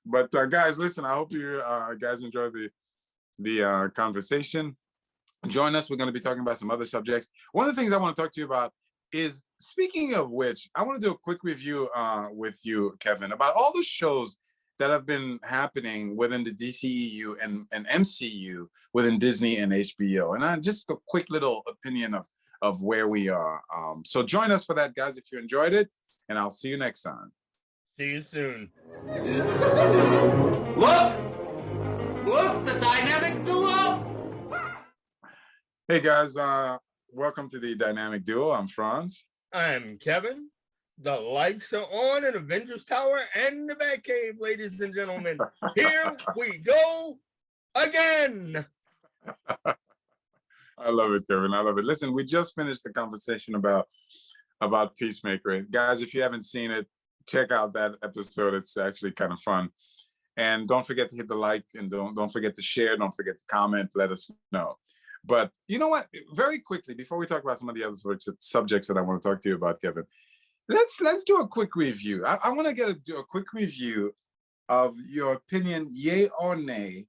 But guys, listen, I hope you guys enjoy the conversation. Join us. We're going to be talking about some other subjects. One of the things I want to talk to you about is, speaking of which, I want to do a quick review with you, Kevin, about all the shows that have been happening within the DCEU and MCU within Disney and HBO. And just a quick little opinion of where we are. So join us for that, guys, if you enjoyed it, and I'll see you next time. See you soon. Look, the dynamic duo. Hey guys, welcome to the Dynamic Duo. I'm Franz. I'm Kevin. The lights are on in Avengers Tower and the Batcave, ladies and gentlemen. Here we go again. I love it, Kevin. I love it. Listen, we just finished the conversation about Peacemaker. Guys, if you haven't seen it, check out that episode. It's actually kind of fun. And don't forget to hit the like, and don't forget to share. Don't forget to comment. Let us know. But you know what? Very quickly, before we talk about some of the other subjects that I want to talk to you about, Kevin, let's do a quick review. I want to do a quick review of your opinion, yay or nay,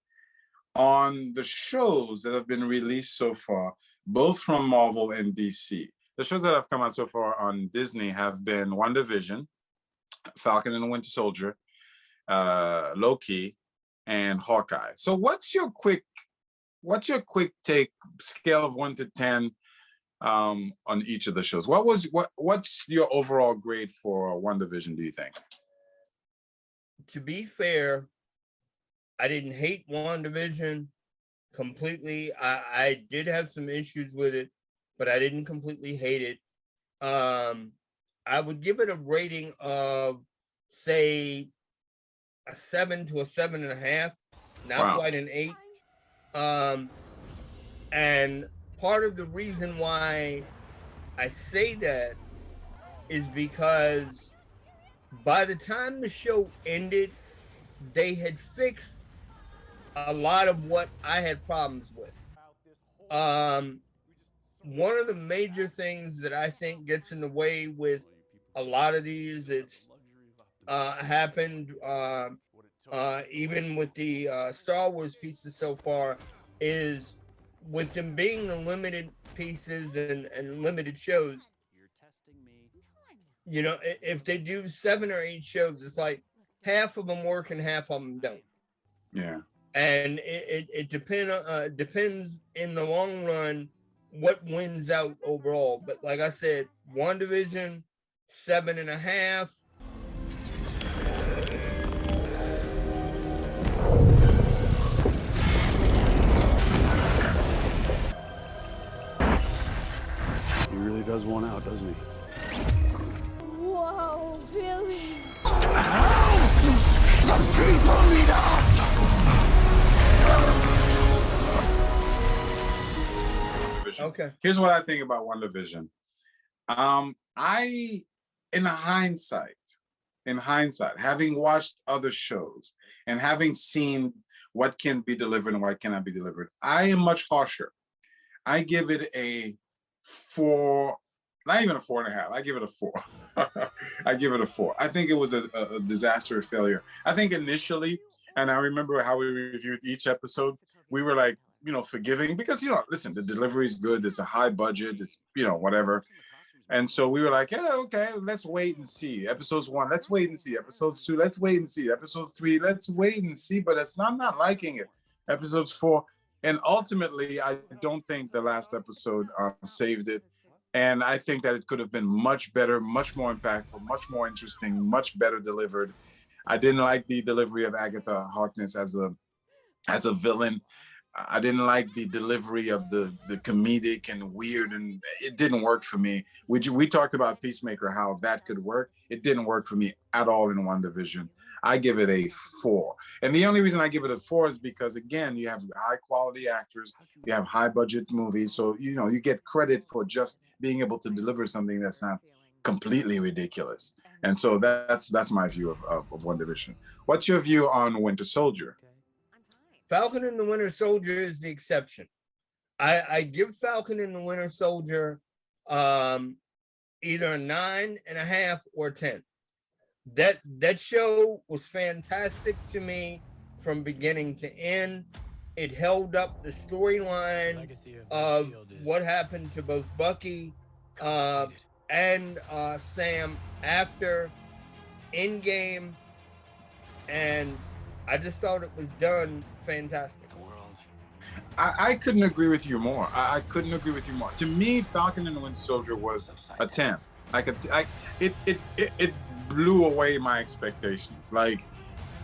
on the shows that have been released so far, both from Marvel and DC. The shows that have come out so far on Disney have been WandaVision, Falcon and the Winter Soldier, Loki, and Hawkeye. So what's your quick take, scale of 1 to 10, on each of the shows? What's your overall grade for WandaVision, do you think? To be fair, I didn't hate WandaVision completely. I did have some issues with it, but I didn't completely hate it. I would give it a rating of, say, a 7 to a 7.5, not quite an 8. And part of the reason why I say that is because by the time the show ended, they had fixed a lot of what I had problems with. One of the major things that I think gets in the way with a lot of these, it's happened even with the Star Wars pieces so far, is with them being the limited pieces and limited shows. You know, if they do 7 or 8 shows, it's like half of them work and half of them don't. Yeah. And it depends in the long run what wins out overall. But like I said, WandaVision, 7.5. He really does want out, doesn't he? Whoa, Billy. The people need us! Okay. Here's what I think about WandaVision. In hindsight, having watched other shows and having seen what can be delivered and what cannot be delivered, I am much harsher. I give it a 4, not even a 4.5. I give it a 4. I give it a 4. I think it was a disastrous failure. I think initially, and I remember how we reviewed each episode, we were like, forgiving, because, listen, the delivery is good. It's a high budget. It's, whatever. And so we were like, yeah, okay, let's wait and see. Episodes 1, let's wait and see. Episodes 2, let's wait and see. Episodes 3, let's wait and see. But I'm not liking it. Episodes 4. And ultimately, I don't think the last episode saved it. And I think that it could have been much better, much more impactful, much more interesting, much better delivered. I didn't like the delivery of Agatha Harkness as a villain. I didn't like the delivery of the comedic and weird, and it didn't work for me. We talked about Peacemaker, how that could work. It didn't work for me at all in WandaVision. I give it a 4. And the only reason I give it a 4 is because, again, you have high quality actors, you have high budget movies. So, you get credit for just being able to deliver something that's not completely ridiculous. And so that's my view of WandaVision. What's your view on Winter Soldier? Falcon and the Winter Soldier is the exception. I give Falcon and the Winter Soldier either a 9.5 or 10. That show was fantastic to me from beginning to end. It held up the storyline of what happened to both Bucky and Sam after Endgame, and I just thought it was done fantastic. I couldn't agree with you more. I couldn't agree with you more. To me, Falcon and the Winter Soldier was a 10. It blew away my expectations. Like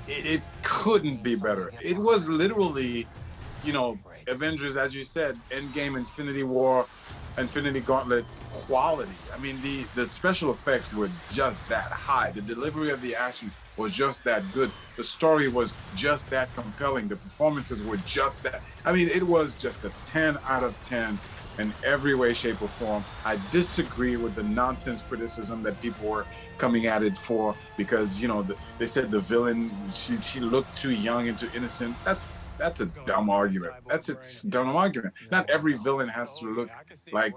it couldn't be better. It was literally, you know, Avengers, as you said, Endgame, Infinity War, Infinity Gauntlet quality. I mean, the special effects were just that high. The delivery of the action was just that good. The story was just that compelling. The performances were just that. I mean, it was just a 10 out of 10 in every way, shape, or form. I disagree with the nonsense criticism that people were coming at it for, because, you know, they said the villain, she looked too young and too innocent. That's a dumb argument. That's a dumb argument. Not every villain has to look like,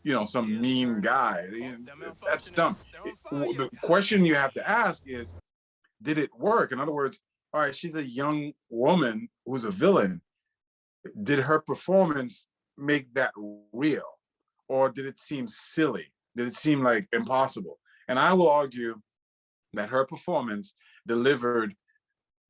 you know, some mean guy. That's dumb. The question you have to ask is, did it work? In other words, all right, she's a young woman who's a villain. Did her performance make that real? Or did it seem silly? Did it seem like impossible? And I will argue that her performance delivered,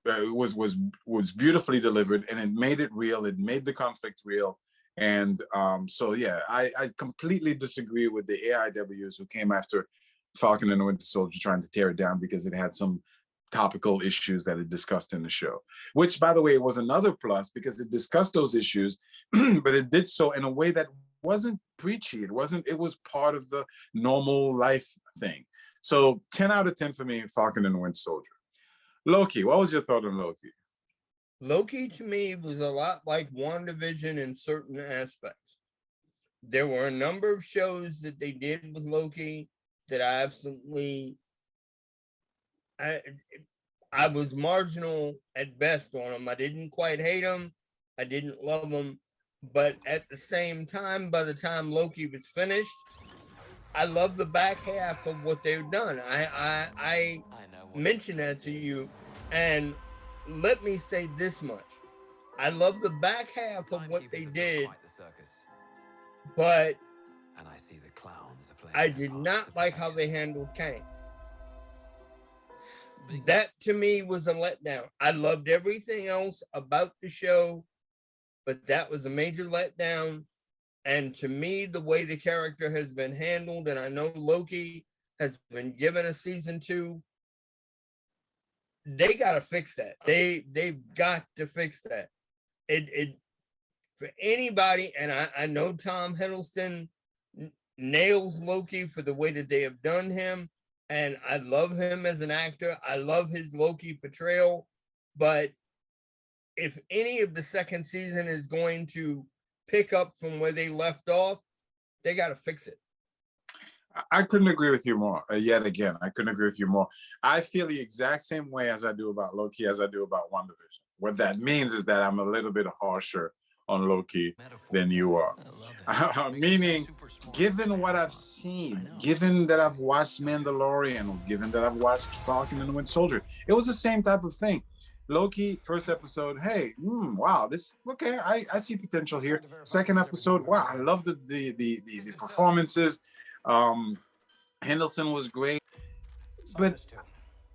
was beautifully delivered, and it made it real. It made the conflict real. And so, yeah, I completely disagree with the AIWs who came after Falcon and the Winter Soldier trying to tear it down because it had some topical issues that it discussed in the show, which, by the way, was another plus because it discussed those issues, but it did so in a way that wasn't preachy. It was part of the normal life thing. So 10 out of 10 for me, Falcon and the Winter Soldier. Loki, what was your thought on Loki? Loki to me was a lot like WandaVision in certain aspects. There were a number of shows that they did with Loki that I absolutely, I was marginal at best on them. I didn't quite hate them. I didn't love them. But at the same time, by the time Loki was finished, I love the back half of what they've done. I mentioned that to you, and let me say this much. I love the back half of what they did, but I did not like how they handled Kang. That to me was a letdown. I loved everything else about the show, but that was a major letdown. And to me, the way the character has been handled, and I know Loki has been given a season 2, they got to fix that. They've got to fix that. It for anybody, and I know Tom Hiddleston nails Loki for the way that they have done him. And I love him as an actor. I love his Loki portrayal. But if any of the second season is going to pick up from where they left off, they got to fix it. I couldn't agree with you more. Yet again, I couldn't agree with you more. I feel the exact same way as I do about Loki as I do about WandaVision. What that means is that I'm a little bit harsher on Loki than you are. Meaning, given what I've seen, given that I've watched Mandalorian, given that I've watched Falcon and the Winter Soldier, it was the same type of thing. Loki, first episode, hey, wow, this, okay, I see potential here. Second episode, wow, I love the performances. Henderson was great, but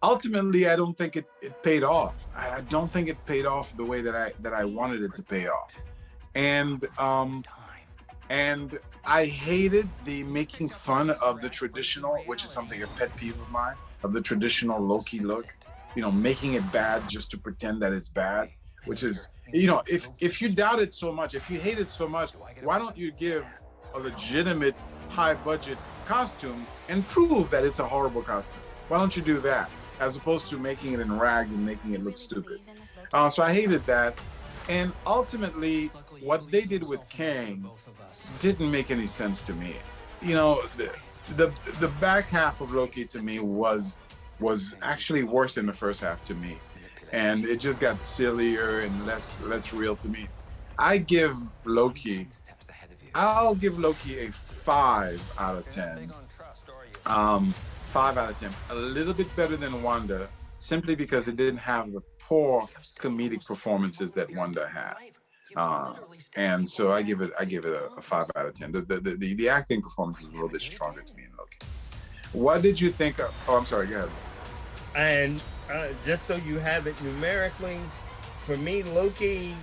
ultimately, I don't think it paid off. I don't think it paid off the way that I wanted it to pay off. And I hated the making fun of the traditional, which is something a pet peeve of mine, of the traditional Loki look, you know, making it bad just to pretend that it's bad, which is, you know, if you doubt it so much, if you hate it so much, why don't you give a legitimate high budget costume and prove that it's a horrible costume? Why don't you do that, as opposed to making it in rags and making it look stupid? So I hated that. And ultimately, what they did with Kang didn't make any sense to me. You know, the back half of Loki to me was actually worse than the first half to me, and it just got sillier and less real to me. I'll give Loki a 5 out of 10. 5 5 out of 10. A little bit better than Wanda, simply because it didn't have the poor comedic performances that Wanda had. And so I give it a 5 out of 10. The acting performance is a little bit stronger to me in Loki. What did you think of? Oh, I'm sorry. Go ahead. And just so you have it numerically, for me, Loki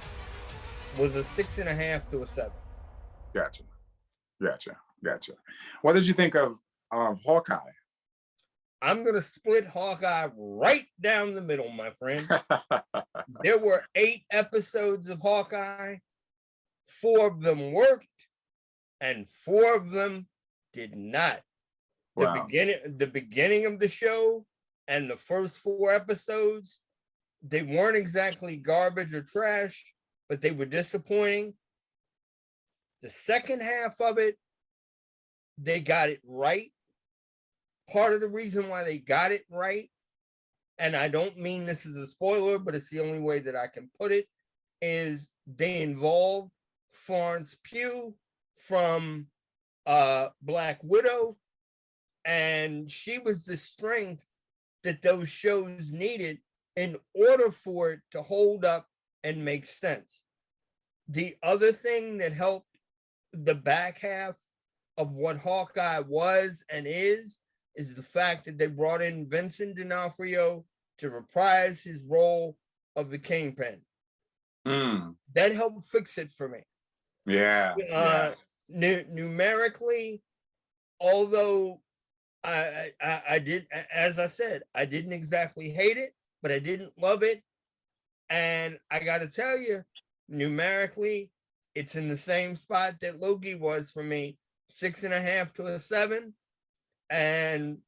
was a 6.5 to a 7. Gotcha. What did you think of Hawkeye? I'm gonna split Hawkeye right down the middle, my friend. There were 8 episodes of Hawkeye. 4 of them worked, and 4 of them did not. Wow. The beginning of the show and the first 4 episodes, they weren't exactly garbage or trash, but they were disappointing. The second half of it, they got it right. Part of the reason why they got it right, and I don't mean this is a spoiler, but it's the only way that I can put it, is they involved Florence Pugh from Black Widow, and she was the strength that those shows needed in order for it to hold up and make sense. The other thing that helped the back half of what Hawkeye was and is the fact that they brought in Vincent D'Onofrio to reprise his role of the Kingpin. That helped fix it for me. Yeah. Numerically, although I did, as I said, I didn't exactly hate it, but I didn't love it. And I got to tell you, numerically, it's in the same spot that Loki was for me, 6.5 to a 7. And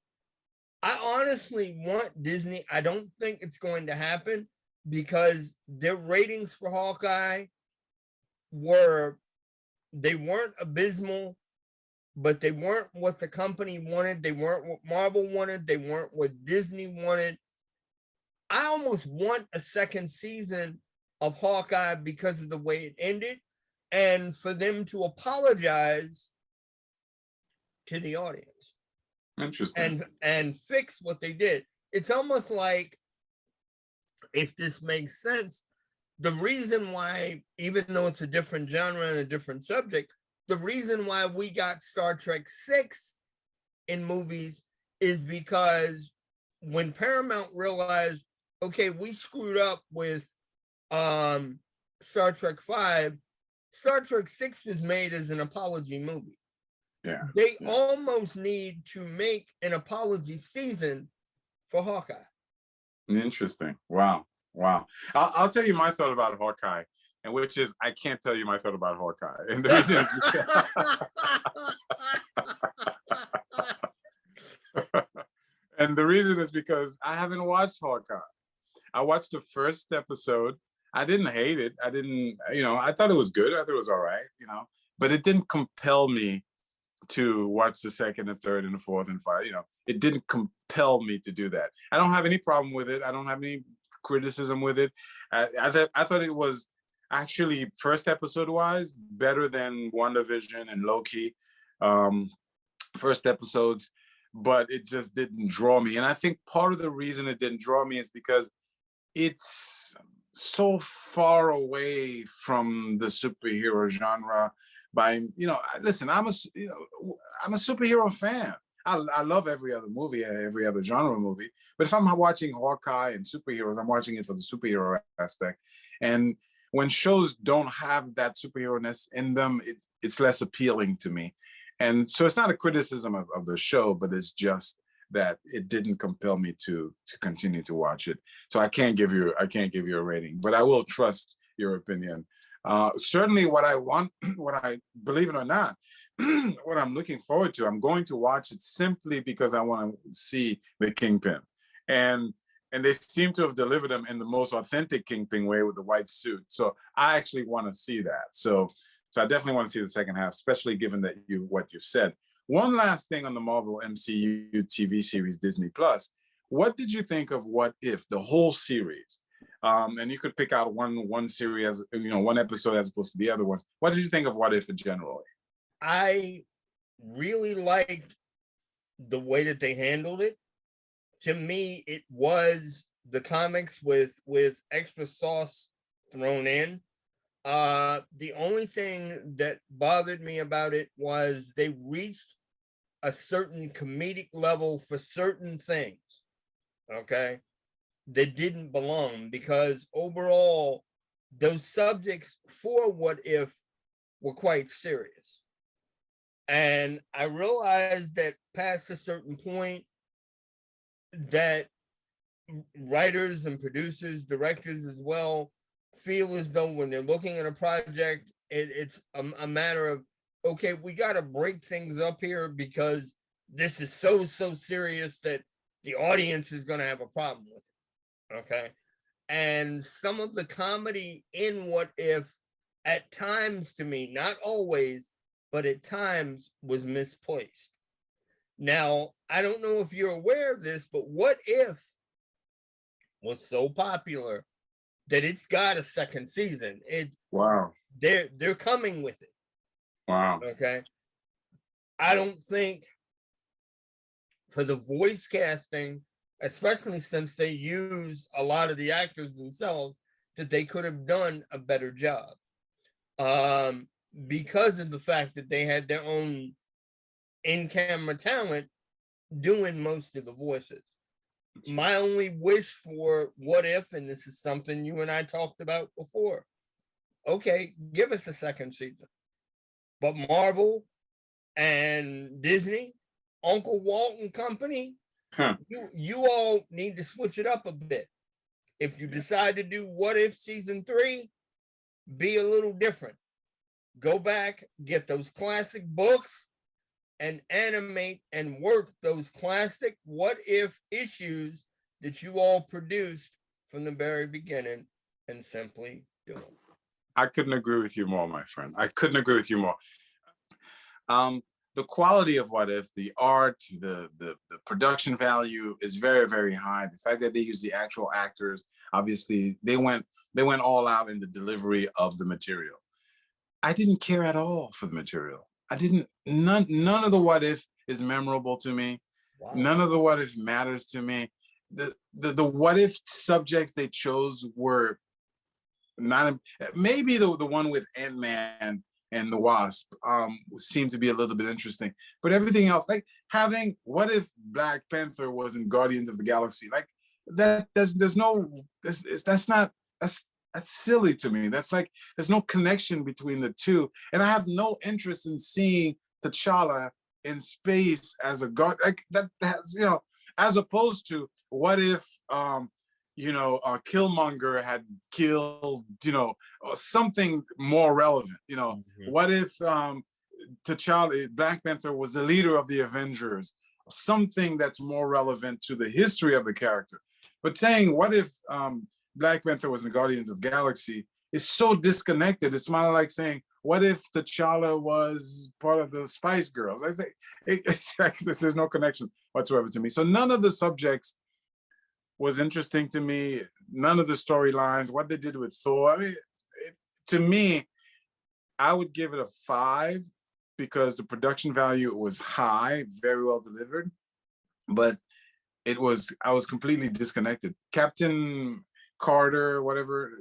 I honestly want Disney. I don't think it's going to happen because their ratings for Hawkeye weren't abysmal, but they weren't what the company wanted. They weren't what Marvel wanted. They weren't what Disney wanted. I almost want a second season of Hawkeye because of the way it ended, and for them to apologize to the audience. Interesting. And fix what they did. It's almost like, if this makes sense, the reason why, even though it's a different genre and a different subject, the reason why we got Star Trek 6 in movies is because when Paramount realized, okay, we screwed up with Star Trek 5, Star Trek 6 was made as an apology movie. Yeah. They almost need to make an apology season for Hawkeye. Interesting. Wow. I'll tell you my thought about Hawkeye, and which is I can't tell you my thought about Hawkeye. And the reason is and the reason is because I haven't watched Hawkeye. I watched the first episode. I didn't hate it. I didn't, I thought it was good. I thought it was all right, but it didn't compel me to watch the second and third and the fourth and five. It didn't compel me to do that. I don't have any problem with it. I don't have any criticism with it. I thought it was actually, first episode wise, better than WandaVision and Loki first episodes, but it just didn't draw me. And I think part of the reason it didn't draw me is because it's so far away from the superhero genre. Listen, I'm a superhero fan. I love every other movie, every other genre movie. But if I'm watching Hawkeye and superheroes, I'm watching it for the superhero aspect. And when shows don't have that superhero-ness in them, it's less appealing to me. And so it's not a criticism of the show, but it's just that it didn't compel me to continue to watch it. So I can't give you a rating, but I will trust your opinion. Certainly what I want, what I believe it or not, what I'm looking forward to, I'm going to watch it simply because I want to see the Kingpin. And they seem to have delivered him in the most authentic Kingpin way with the white suit. So I actually want to see that. So I definitely want to see the second half, especially given that what you've said. One last thing on the Marvel MCU TV series, Disney Plus. What did you think of What If, the whole series? And you could pick out one series, one episode as opposed to the other ones. What did you think of What If in general? I really liked the way that they handled it, to me, it was the comics with extra sauce thrown in. The only thing that bothered me about it was they reached a certain comedic level for certain things, okay, that didn't belong, because overall, those subjects for What If were quite serious. And I realized that past a certain point, that writers and producers, directors as well, feel as though when they're looking at a project, it's a matter of, okay, we got to break things up here because this is so serious that the audience is going to have a problem with it. Okay. And some of the comedy in What If, at times, to me, not always, but at times, was misplaced. Now, I don't know if you're aware of this, but What If was so popular that it's got a second season. Wow. They're coming with it. Wow. Okay. I don't think for the voice casting, especially since they use a lot of the actors themselves, that they could have done a better job. Because of the fact that they had their own in-camera talent doing most of the voices. My only wish for What If, and this is something you and I talked about before, okay, give us a second season. But Marvel and Disney, Uncle Walt and company, you all need to switch it up a bit. If you decide to do What If season 3, be a little different. Go back, get those classic books, and animate and work those classic What If issues that you all produced from the very beginning, and simply do it. I couldn't agree with you more, my friend. I couldn't agree with you more. The quality of What If, the art, the production value is very, very high. The fact that they use the actual actors, obviously, they went all out in the delivery of the material. I didn't care at all for the material. I didn't. None of the What If is memorable to me. Wow. None of the What If matters to me. The What If subjects they chose were not, maybe the one with Ant-Man and the Wasp seemed to be a little bit interesting, but everything else, like having, what if Black Panther was in Guardians of the Galaxy? Like that, that's silly to me. That's like, there's no connection between the two. And I have no interest in seeing T'Challa in space as a guard, like that's, as opposed to what if, Killmonger had killed, something more relevant, what if T'Challa, Black Panther was the leader of the Avengers, something that's more relevant to the history of the character. But saying, what if Black Panther was in the Guardians of the Galaxy is so disconnected. It's kind of like saying, what if T'Challa was part of the Spice Girls? I say, there's no connection whatsoever to me. So none of the subjects was interesting to me. None of the storylines, what they did with Thor. I mean, to me, I would give it a 5 because the production value was high, very well delivered, but I was completely disconnected. Captain Carter, whatever,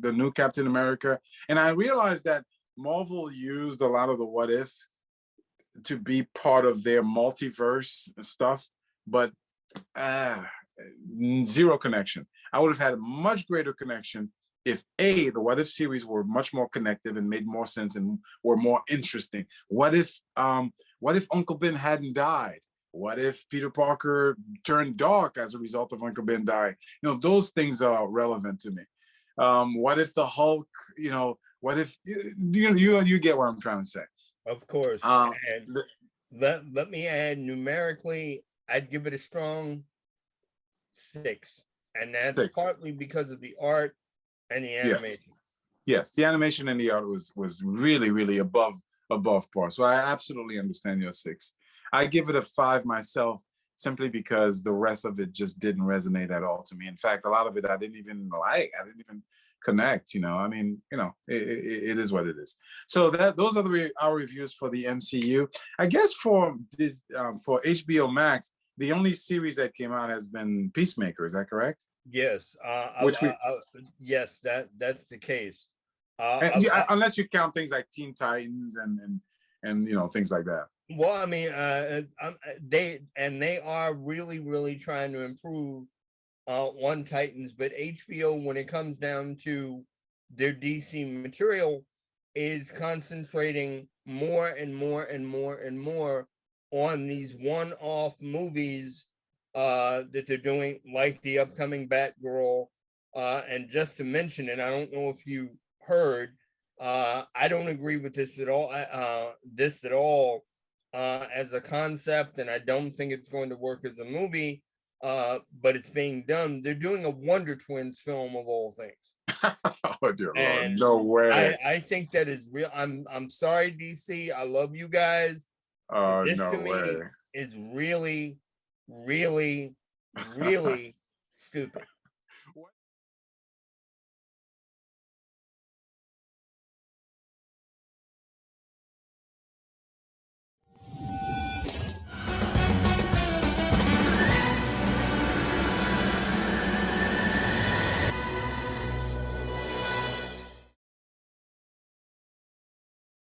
the new Captain America. And I realized that Marvel used a lot of the What If to be part of their multiverse stuff, but zero connection. I would have had a much greater connection if the What If series were much more connected and made more sense and were more interesting. What if Uncle Ben hadn't died? What if Peter Parker turned dark as a result of Uncle Ben dying? Those things are relevant to me. What if the Hulk, what if, you get what I'm trying to say. Of course. And let me add, numerically, I'd give it a strong 6. And that's 6. Partly because of the art and the animation. Yes, the animation and the art was really, really above par. So I absolutely understand your 6. I give it a 5 myself, simply because the rest of it just didn't resonate at all to me. In fact, a lot of it I didn't even like. I didn't even connect. I mean, it is what it is. So those are our reviews for the MCU. I guess for this for HBO Max, the only series that came out has been Peacemaker. Is that correct? Yes, Which we yes, that's the case. unless you count things like Teen Titans and things like that. Well, I mean, they are really trying to improve on Titans, but HBO, when it comes down to their DC material, is concentrating more and more on these one-off movies that they're doing, like the upcoming Batgirl. And just to mention, and I don't know if you heard, I don't agree with this at all. As a concept, and I don't think it's going to work as a movie. But it's being done. They're doing a Wonder Twins film of all things. Oh dear And Lord, no way. I think that is real. I'm sorry, DC. I love you guys. Oh, This no to me way. is really stupid.